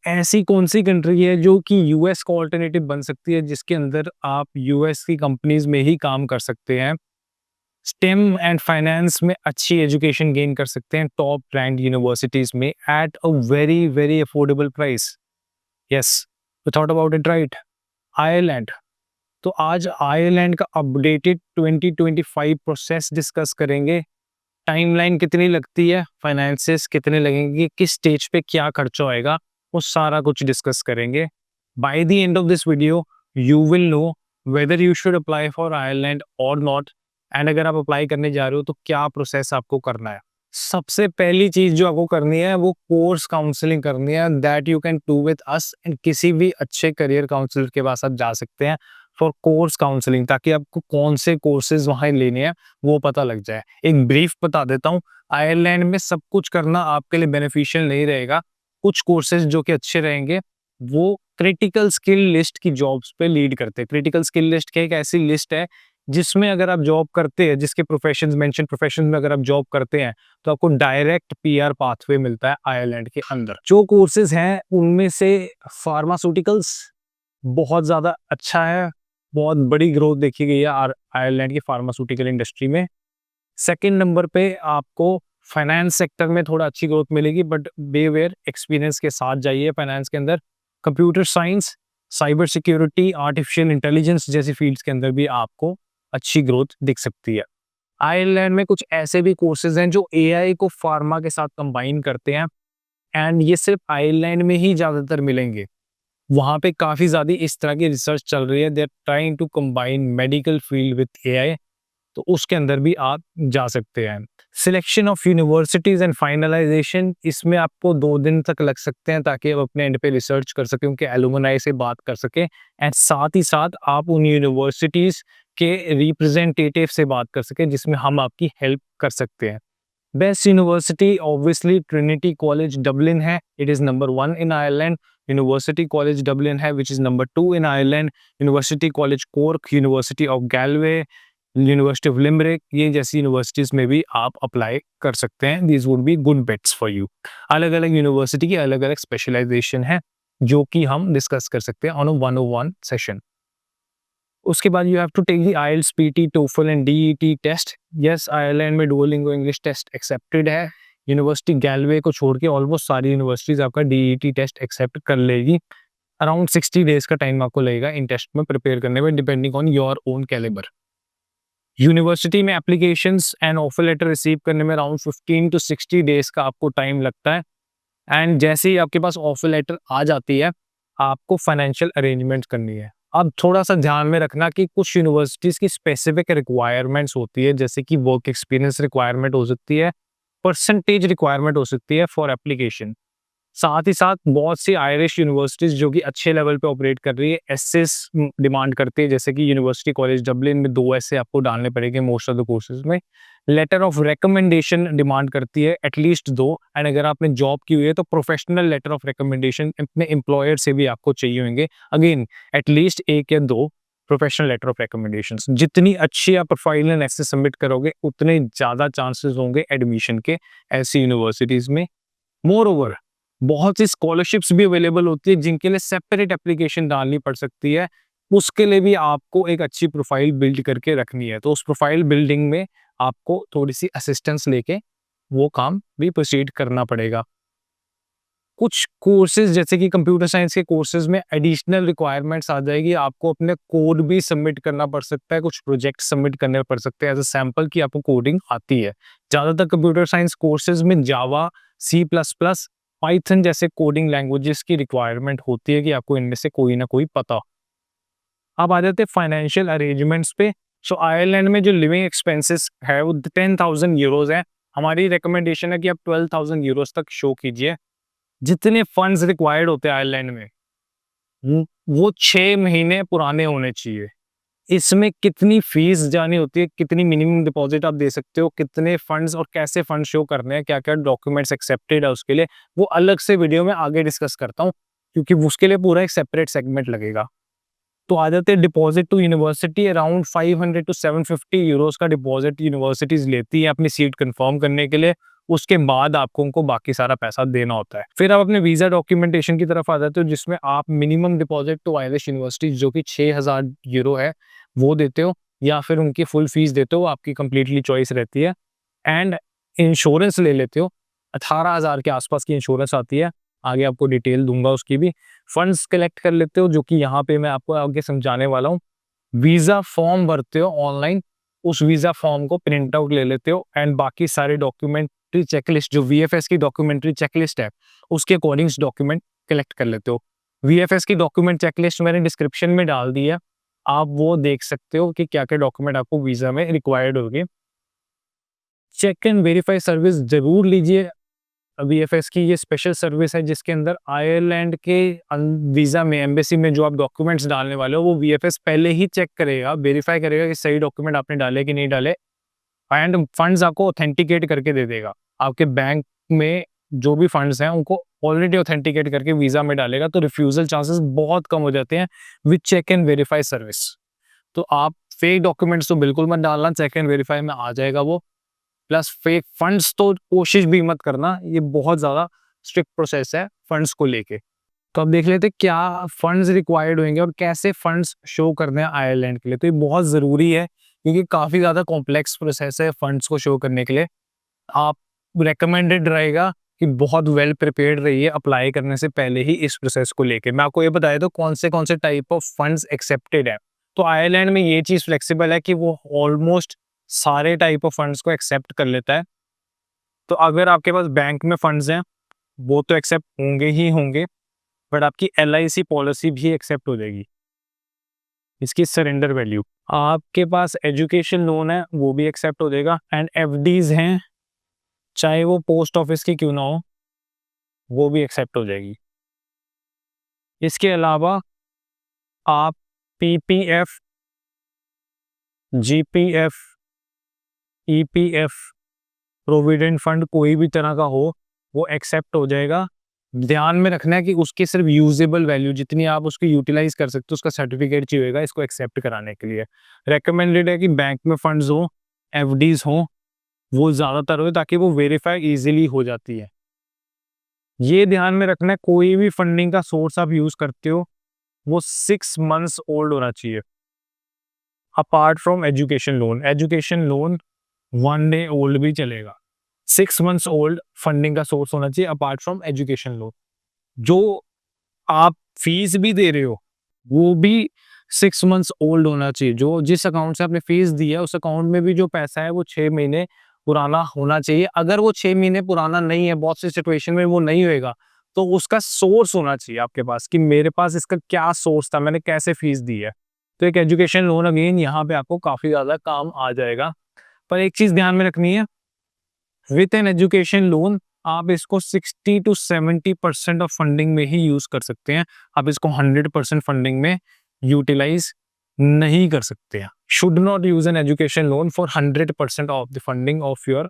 ऐसी कौन सी कंट्री है जो कि यूएस का ऑल्टरनेटिव बन सकती है, जिसके अंदर आप यूएस की कंपनीज में ही काम कर सकते हैं, स्टेम एंड फाइनेंस में अच्छी एजुकेशन गेन कर सकते हैं टॉप रैंक यूनिवर्सिटीज में at a very very affordable price. Yes, you thought about it right. Ireland. तो आज आयरलैंड का अपडेटेड 2025 प्रोसेस डिस्कस करेंगे। टाइमलाइन कितनी लगती है, फाइनेंसेस कितने लगेंगे, किस स्टेज पे क्या खर्चा होएगा, वो सारा कुछ डिस्कस करेंगे। By the end of this video you will know whether you should apply for Ireland और नॉट, एंड अगर आप अप्लाई करने जा रहे हो तो क्या प्रोसेस आपको करना है। सबसे पहली चीज जो आपको करनी है वो कोर्स काउंसलिंग करनी है, that you can do with us, and किसी भी अच्छे करियर काउंसलर के पास आप जा सकते हैं फॉर कोर्स काउंसलिंग, ताकि आपको कौन से कोर्सेज वहां लेने हैं वो पता लग जाए। एक ब्रीफ बता देता हूँ, आयरलैंड में सब कुछ करना आपके लिए बेनिफिशियल नहीं रहेगा। कुछ कोर्सेज जो कि अच्छे रहेंगे वो क्रिटिकल स्किल लिस्ट की जॉब्स पे लीड करते हैं। क्रिटिकल स्किल लिस्ट क्या एक ऐसी लिस्ट है जिसमें अगर आप जॉब करते हैं, जिसके प्रोफेशंस मेंशन प्रोफेशन में अगर आप जॉब करते हैं तो आपको डायरेक्ट पीआर पाथवे मिलता है आयरलैंड के अंदर। जो कोर्सेज हैं उनमें से फार्मास्यूटिकल्स बहुत ज्यादा अच्छा है, बहुत बड़ी ग्रोथ देखी गई है आयरलैंड की फार्मास्यूटिकल इंडस्ट्री में। सेकंड नंबर पे आपको फाइनेंस सेक्टर में थोड़ा अच्छी ग्रोथ मिलेगी, बट बेवेयर एक्सपीरियंस के साथ जाइए फाइनेंस के अंदर। Computer science, cyber security, artificial intelligence जैसी फील्ड्स के अंदर भी आपको अच्छी ग्रोथ दिख सकती है। आयरलैंड में कुछ ऐसे भी कोर्सेज हैं जो एआई को फार्मा के साथ कंबाइन करते हैं, एंड ये सिर्फ आयरलैंड में ही ज्यादातर मिलेंगे। वहां पे काफी ज्यादा इस तरह की रिसर्च चल रही है, they are trying to combine medical field with AI, तो उसके अंदर भी आप जा सकते हैं। Selection of universities and finalization, इसमें आपको 2 दिन तक लग सकते हैं ताकि आप अपने एंड पे रिसर्च कर सकें, उनके एलुमनाई से बात कर सकें, एंड साथ ही साथ आप उन यूनिवर्सिटीज के रिप्रेजेंटेटिव से बात कर सकें जिसमें हम आपकी हेल्प कर सकते हैं। Best university obviously Trinity College Dublin है, it is number 1 in Ireland. University College Dublin है which is number 2 in Ireland. University College Cork, University of Galway, University of Limerick, ये जैसी यूनिवर्सिटीज में भी आप अप्लाई कर सकते हैं। These would be good bets for you. अलग अलग यूनिवर्सिटी की अलग अलग स्पेशलाइजेशन है जो कि हम डिस्कस कर सकते हैं ऑन अ 101 सेशन। उसके बाद you have to take the IELTS, PT, TOEFL and DET test. Yes, Ireland में डुओलिंगो इंग्लिश टेस्ट एक्सेप्टेड है। यूनिवर्सिटी गैलवे को छोड़ के ऑलमोस्ट सारी यूनिवर्सिटीज आपका डीईटी टेस्ट एक्सेप्ट कर लेगी। अराउंड 60 डेज का टाइम आपको लगेगा इन टेस्ट में प्रिपेयर करने में, depending on your own calibre. University में applications and offer letter receive करने में अराउंड 15 to 60 डेज का आपको टाइम लगता है, एंड जैसे ही आपके पास ऑफर लेटर आ जाती है आपको फाइनेंशियल अरेंजमेंट करनी है। अब थोड़ा सा ध्यान में रखना कि कुछ यूनिवर्सिटीज की स्पेसिफिक रिक्वायरमेंट्स होती है, जैसे कि वर्क एक्सपीरियंस रिक्वायरमेंट हो सकती है, परसेंटेज रिक्वायरमेंट हो सकती है फॉर एप्लीकेशन। साथ ही साथ बहुत सी आयरिश यूनिवर्सिटीज जो कि अच्छे लेवल पे ऑपरेट कर रही है एसएस डिमांड करती है, जैसे कि यूनिवर्सिटी कॉलेज डबलिन में 2 ऐसे आपको डालने पड़ेंगे मोस्ट ऑफ द कोर्सेज में। लेटर ऑफ रिकमेंडेशन डिमांड करती है एटलीस्ट 2, एंड अगर आपने जॉब की हुई है तो प्रोफेशनल लेटर ऑफ रिकमेंडेशन अपने एम्प्लॉयर से भी आपको चाहिए होंगे, अगेन एटलीस्ट 1 या 2 प्रोफेशनल लेटर ऑफ रिकमेंडेशन। जितनी अच्छी आप प्रोफाइल एंड एक्सेस सबमिट करोगे उतने ज्यादा चांसेस होंगे एडमिशन के ऐसी यूनिवर्सिटीज में। मोर ओवर बहुत सी स्कॉलरशिप्स भी अवेलेबल होती है जिनके लिए सेपरेट एप्लीकेशन डालनी पड़ सकती है, उसके लिए भी आपको एक अच्छी प्रोफाइल बिल्ड करके रखनी है, तो उस प्रोफाइल बिल्डिंग में आपको थोड़ी सी असिस्टेंस लेके वो काम भी प्रोसीड करना पड़ेगा। कुछ कोर्सेज जैसे कि कंप्यूटर साइंस के कोर्सेज में एडिशनल रिक्वायरमेंट्स आ जाएगी, आपको अपने कोड भी सबमिट करना पड़ सकता है, कुछ प्रोजेक्ट सबमिट करने पड़ सकते हैं एज अ सैंपल की आपको कोडिंग आती है। ज्यादातर कंप्यूटर साइंस कोर्सेज में जावा, C++, पाइथन जैसे कोडिंग लैंग्वेजेस की रिक्वायरमेंट होती है कि आपको इनमें से कोई ना कोई पता। अब आ जाते हैं फाइनेंशियल अरेंजमेंट्स पे। सो आयरलैंड में जो लिविंग एक्सपेंसेस है वो 10,000 यूरोज है। हमारी रिकमेंडेशन है कि आप 12,000 यूरोज तक शो कीजिए। जितने फंड्स रिक्वायर्ड होते हैं आयरलैंड में वो 6 महीने पुराने होने चाहिए। इसमें कितनी फीस जानी होती है, कितनी मिनिमम डिपॉजिट आप दे सकते हो, कितने फंड्स और कैसे फंड शो करने हैं, क्या क्या डॉक्यूमेंट्स एक्सेप्टेड है उसके लिए, वो अलग से वीडियो में आगे डिस्कस करता हूँ, क्योंकि उसके लिए पूरा एक सेपरेट सेगमेंट लगेगा। तो आ जाते हैं deposit to university, around 500 to 750 euros का डिपॉजिट यूनिवर्सिटीज लेती है अपनी सीट कंफर्म करने के लिए। उसके बाद आपको उनको बाकी सारा पैसा देना होता है। फिर आप अपने वीजा डॉक्यूमेंटेशन की तरफ आ जाते हो, जिसमें आप minimum deposit to Irish university जो कि 6000 यूरो है वो देते हो, या फिर उनकी फुल फीस देते हो, आपकी कंप्लीटली चॉइस रहती है। एंड इंश्योरेंस ले लेते हो, 18,000 के आसपास की इंश्योरेंस आती है, आगे आपको डिटेल दूंगा उसकी भी। फंड्स कलेक्ट कर लेते हो, जो कि यहाँ पे मैं आपको आगे समझाने वाला हूँ। वीजा फॉर्म भरते हो ऑनलाइन, उस वीजा फॉर्म को प्रिंट आउट ले लेते हो, एंड बाकी सारे डॉक्यूमेंट्री चेकलिस्ट, जो वीएफएस की डॉक्यूमेंट्री चेकलिस्ट है, उसके अकॉर्डिंग डॉक्यूमेंट कलेक्ट कर लेते हो। वीएफएस की डॉक्यूमेंट चेकलिस्ट मैंने डिस्क्रिप्शन में डाल दी है, आप वो देख सकते हो कि क्या क्या डॉक्यूमेंट आपको वीजा में रिक्वायर्ड होगी। चेक एंड वेरीफाई सर्विस जरूर लीजिए। वीएफएस की ये स्पेशल सर्विस है जिसके अंदर आयरलैंड के वीजा में, एम्बेसी में जो आप डॉक्यूमेंट्स डालने वाले हो, वो वीएफएस पहले ही चेक करेगा, वेरीफाई करेगा कि सही डॉक्यूमेंट आपने डाले कि नहीं डाले, एंड फंड्स आपको ऑथेंटिकेट करके दे देगा। आपके बैंक में जो भी फंड्स हैं उनको ऑलरेडी ऑथेंटिकेट करके वीजा में डालेगा, तो रिफ्यूजल चांसेस बहुत कम हो जाते हैं with check and verify service. तो आप फेक डॉक्यूमेंट्स तो बिल्कुल मत डालना, चेक एंड वेरीफाई में आ जाएगा वो। प्लस फेक फंड्स तो कोशिश भी मत करना, ये बहुत ज़्यादा स्ट्रिक्ट प्रोसेस है फंड्स को लेके। तो अब देख लेते हैं क्या फंड्स रिक्वायर्ड होंगे और कैसे फंड्स शो करने हैं आयरलैंड के लिए। तो ये बहुत ज़रूरी है क्योंकि काफ़ी ज़्यादा कॉम्प्लेक्स प्रोसेस है फंड्स को शो करने के लिए। आप रिकमेंडेड रहेगा कि बहुत वेल प्रिपेयर्ड रहिए अप्लाई करने से पहले ही इस प्रोसेस को लेके। मैं आपको ये बताया तो कौन से टाइप ऑफ फंड्स एक्सेप्टेड है। तो आयरलैंड में ये चीज़ फ्लेक्सिबल है कि वो ऑलमोस्ट सारे टाइप ऑफ फंड्स को एक्सेप्ट कर लेता है। तो अगर आपके पास बैंक में फंड्स हैं वो तो एक्सेप्ट होंगे ही होंगे, बट आपकी एलआईसी पॉलिसी भी एक्सेप्ट हो जाएगी, इसकी सरेंडर वैल्यू। आपके पास एजुकेशन लोन है वो भी एक्सेप्ट हो जाएगा, एंड एफडीज हैं चाहे वो पोस्ट ऑफिस की क्यों ना हो वो भी एक्सेप्ट हो जाएगी। इसके अलावा आप PPF, GPF, EPF, provident fund कोई भी तरह का हो वो एक्सेप्ट हो जाएगा। ध्यान में रखना है कि उसकी सिर्फ यूजेबल वैल्यू जितनी आप उसको यूटिलाइज कर सकते हो उसका सर्टिफिकेट चाहिएगा इसको एक्सेप्ट कराने के लिए। रेकमेंडेड है कि बैंक में फंड्स हो, एफडीज हो, वो ज़्यादातर हो ताकि वो वेरीफाई इजीली हो जाती है। ये ध्यान में रखना है कोई भी फंडिंग का सोर्स आप यूज करते हो वो 6 मंथ्स ओल्ड होना चाहिए। Apart from education loan, education loan 1 day old भी चलेगा। 6 मंथ्स ओल्ड फंडिंग का सोर्स होना चाहिए अपार्ट फ्रॉम एजुकेशन लोन। जो आप फीस भी दे रहे हो वो भी 6 मंथ्स ओल्ड होना चाहिए। जो जिस अकाउंट से आपने फीस दी है उस अकाउंट में भी जो पैसा है वो 6 महीने पुराना होना चाहिए। अगर वो 6 महीने पुराना नहीं है, बहुत सी सिचुएशन में वो नहीं होएगा, तो उसका सोर्स होना चाहिए आपके पास कि मेरे पास इसका क्या सोर्स था, मैंने कैसे फीस दी है। तो एक एजुकेशन लोन अगेन यहाँ पे आपको काफी ज्यादा काम आ जाएगा। पर एक चीज ध्यान में रखनी है, विथ एन एजुकेशन लोन आप इसको 60 टू 70% ऑफ फंडिंग में ही यूज कर सकते हैं। आप इसको 100% फंडिंग में यूटिलाइज नहीं कर सकते हैं। Should not use an education loan for 100% of the funding of your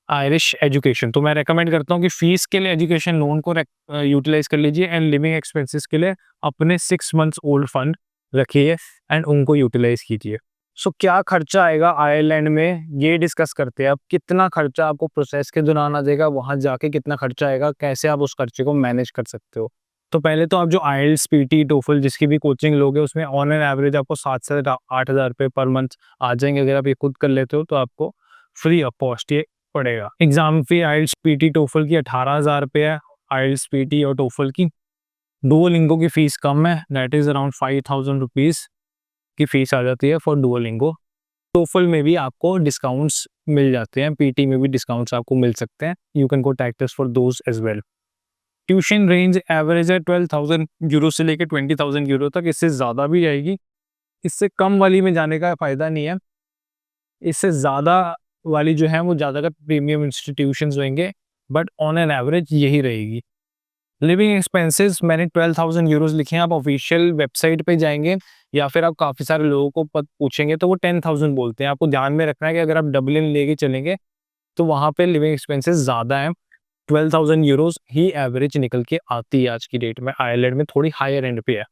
Irish education. तो मैं रेकमेंड करता हूँ कि फीस के लिए एजुकेशन लोन को यूटिलाइज कर लीजिए, एंड लिविंग एक्सपेंसेस के लिए अपने 6 मंथ्स ओल्ड फंड रखिए एंड उनको यूटिलाइज कीजिए। सो क्या खर्चा आएगा आयरलैंड में ये डिस्कस करते हैं। अब कितना खर्चा आपको प्रोसेस के दौरान आ जाएगा, वहां जाके कितना खर्चा आएगा, कैसे आप उस खर्चे को मैनेज कर सकते हो। तो पहले तो आप जो आइल्स, पीटी, टोफल जिसकी भी कोचिंग लोगे उसमें ऑन एन एवरेज आपको 7 से 8 हज़ार रुपये पर मंथ आ जाएंगे। अगर आप ये खुद कर लेते हो तो आपको फ्री ऑफ कॉस्ट ये पड़ेगा। एग्जाम फी आइल्स, पीटी, टोफल की 18,000 रुपये है। आइल्स, पीटी और टोफल की डुओलिंगो की फीस कम है, दैट इज अराउंड 5,000 रुपीज़ की फीस आ जाती है फॉर डुओलिंगो। टोफल में भी आपको डिस्काउंट्स मिल जाते हैं, पीटी में भी डिस्काउंट्स आपको मिल सकते हैं। You can contact us for those as well. Tuition range average है 12,000 यूरो से लेकर 20,000 यूरो तक, इससे ज़्यादा भी जाएगी। इससे कम वाली में जाने का फ़ायदा नहीं है, इससे ज़्यादा वाली जो है वो ज़्यादा प्रीमियम इंस्टीट्यूशंस होंगे, बट ऑन एन एवरेज यही रहेगी। लिविंग एक्सपेंसेस मैंने 12,000 यूरोज लिखे हैं। आप ऑफिशियल वेबसाइट पे जाएंगे या फिर आप काफ़ी सारे लोगों को पूछेंगे तो वो 10,000 बोलते हैं। आपको ध्यान में रखना है कि अगर आप डबलिन लेके चलेंगे तो वहाँ पे लिविंग एक्सपेंसेस ज़्यादा हैं। 12,000 यूरोज ही एवरेज निकल के आती है आज की डेट में। आयरलैंड में थोड़ी हायर एंड पे है।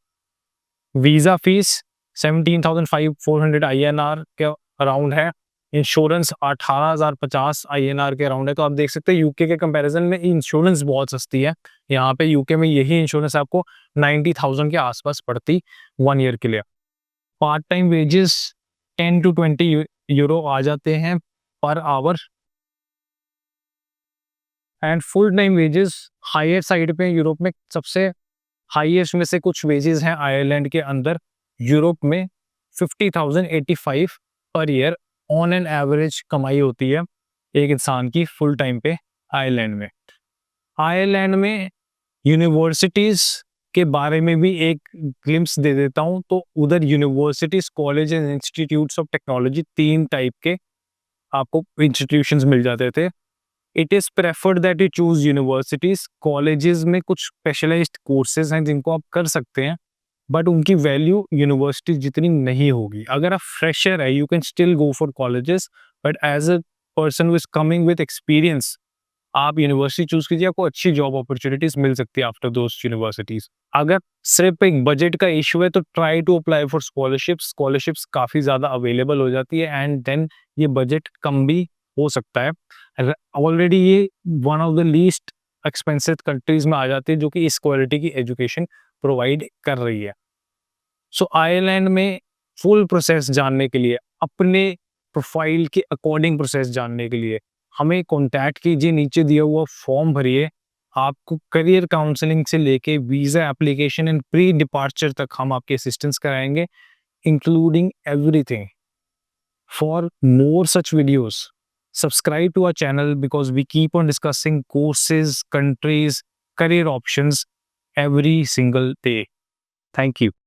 वीज़ा फीस 17,400 INR के अराउंड है। इंश्योरेंस 18,050 INR के अराउंड है। तो आप देख सकते हैं यूके के कंपैरिजन में इंश्योरेंस बहुत सस्ती है। यहाँ पे यूके में यही इंश्योरेंस आपको 90,000 के आसपास पड़ती 1 ईयर के लिए। Part time wages 10 to 20 euro आ जाते हैं per hour. And full time wages higher side पे यूरोप में सबसे हाईएस्ट में से कुछ वेजेस हैं आयरलैंड के अंदर। यूरोप में 50,085 per year on an average कमाई होती है एक इंसान की फुल टाइम पे आयरलैंड में। आयरलैंड में यूनिवर्सिटीज के बारे में भी एक ग्लिम्स दे देता हूँ। तो उधर universities, college and institutes of technology 3 type के आपको इंस्टीट्यूशंस मिल जाते थे। It is preferred that you choose universities. Colleges में कुछ स्पेशलाइज्ड कोर्सेज हैं जिनको आप कर सकते हैं, बट उनकी वैल्यू यूनिवर्सिटी जितनी नहीं होगी। अगर आप फ्रेशर है, you can still go for colleges, but as a person who is coming with experience, आप यूनिवर्सिटी चूज कीजिए, आपको अच्छी जॉब अपॉर्चुनिटीज मिल सकती है आफ्टर दोस यूनिवर्सिटीज। अगर सिर्फ एक बजट का इशू है तो try to apply for scholarships. Scholarships काफी ज्यादा अवेलेबल हो जाती है एंड देन ये बजट कम भी हो सकता है। ऑलरेडी ये one of the least expensive countries में आ जाती है जो कि इस क्वालिटी की एजुकेशन प्रोवाइड कर रही है। सो आयरलैंड में फुल प्रोसेस जानने के लिए, अपने प्रोफाइल के अकॉर्डिंग प्रोसेस जानने के लिए हमें कॉन्टैक्ट कीजिए, नीचे दिया हुआ फॉर्म भरिए। आपको करियर काउंसलिंग से लेके visa application and pre departure तक हम आपकी असिस्टेंस कराएंगे, including everything. For more such videos, subscribe to our channel because we keep on discussing courses, countries, career options every single day. Thank you.